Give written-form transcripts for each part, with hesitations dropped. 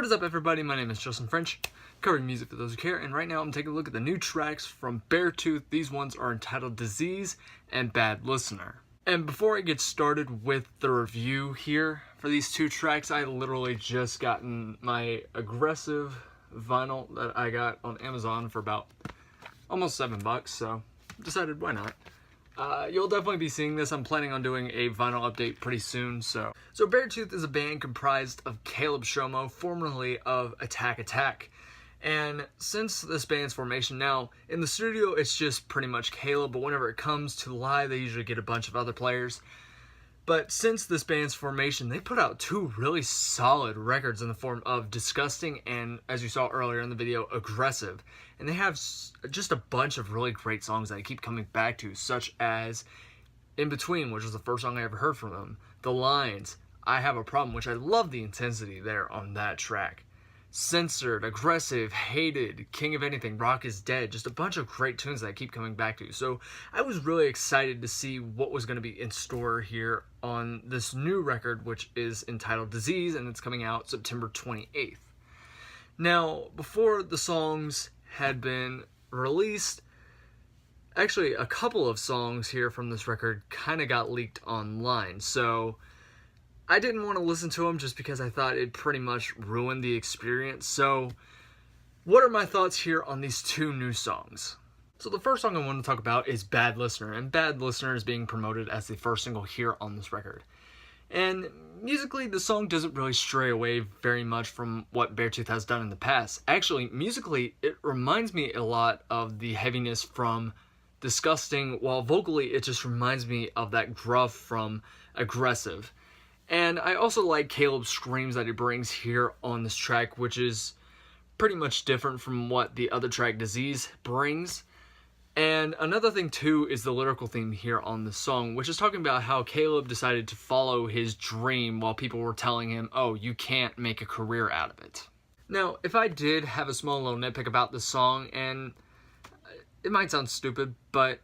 What is up, everybody? My name is Justin French, covering music for those who care, and right now I'm taking a look at the new tracks from Beartooth. These ones are entitled Disease and Bad Listener. And before I get started with the review here for these two tracks, I literally just gotten my Aggressive vinyl that I got on Amazon for about almost $7, so decided why not. You'll definitely be seeing this. I'm planning on doing a vinyl update pretty soon. So Beartooth is a band comprised of Caleb Shomo, formerly of Attack Attack. And since this band's formation now, in the studio it's just pretty much Caleb, but whenever it comes to live, they usually get a bunch of other players. But since this band's formation, they put out two really solid records in the form of Disgusting and, as you saw earlier in the video, Aggressive. And they have just a bunch of really great songs that I keep coming back to, such as In Between, which was the first song I ever heard from them. The Lines, I Have a Problem, which I love the intensity there on that track. Censored, Aggressive, Hated, King of Anything, Rock is Dead, just a bunch of great tunes that I keep coming back to. So I was really excited to see what was going to be in store here on this new record, which is entitled Disease, and it's coming out September 28th. Now, before the songs had been released, actually a couple of songs here from this record kind of got leaked online, so I didn't want to listen to them just because I thought it pretty much ruined the experience. So what are my thoughts here on these two new songs? So the first song I want to talk about is Bad Listener, and Bad Listener is being promoted as the first single here on this record. And musically, the song doesn't really stray away very much from what Beartooth has done in the past. Actually, musically, it reminds me a lot of the heaviness from Disgusting, while vocally, it just reminds me of that gruff from Aggressive. And I also like Caleb's screams that he brings here on this track, which is pretty much different from what the other track, Disease, brings. And another thing, too, is the lyrical theme here on the song, which is talking about how Caleb decided to follow his dream while people were telling him, oh, you can't make a career out of it. Now, if I did have a small little nitpick about this song, and it might sound stupid, but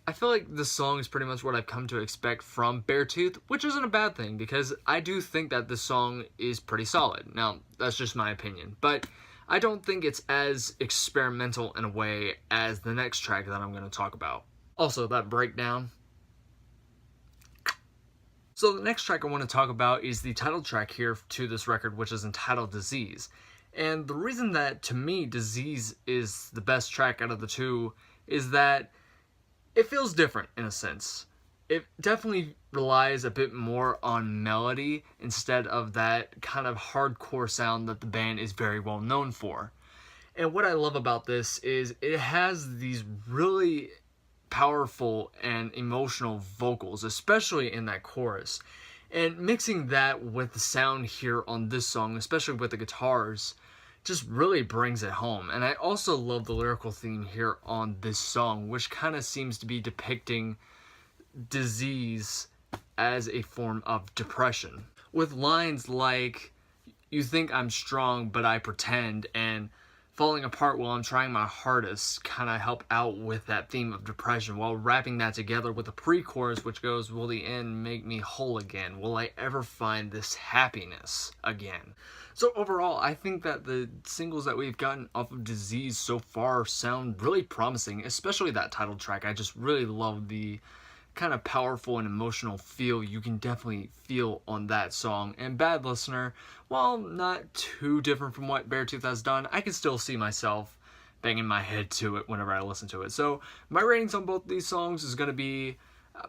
I feel like this song is pretty much what I've come to expect from Beartooth, which isn't a bad thing, because I do think that this song is pretty solid. Now, that's just my opinion, but I don't think it's as experimental in a way as the next track that I'm going to talk about. Also, that breakdown. So the next track I want to talk about is the title track here to this record, which is entitled Disease. And the reason that, to me, Disease is the best track out of the two is that it feels different in a sense. It definitely relies a bit more on melody instead of that kind of hardcore sound that the band is very well known for. And what I love about this is it has these really powerful and emotional vocals, especially in that chorus. And mixing that with the sound here on this song, especially with the guitars, just really brings it home. And I also love the lyrical theme here on this song, which kind of seems to be depicting disease as a form of depression, with lines like, you think I'm strong but I pretend, and falling apart while I'm trying my hardest kind of help out with that theme of depression, while wrapping that together with a pre-chorus which goes, will the end make me whole again? Will I ever find this happiness again? So overall, I think that the singles that we've gotten off of Disease so far sound really promising, especially that title track. I just really love the kind of powerful and emotional feel you can definitely feel on that song. And Bad Listener, while not too different from what Beartooth has done, I can still see myself banging my head to it whenever I listen to it. So my ratings on both these songs is going to be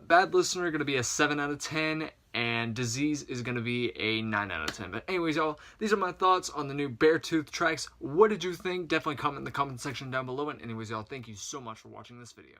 Bad Listener going to be a 7 out of 10, and Disease is going to be a 9 out of 10. But anyways, y'all, these are my thoughts on the new Beartooth tracks. What did you think? Definitely comment in the comment section down below. And anyways, y'all, thank you so much for watching this video.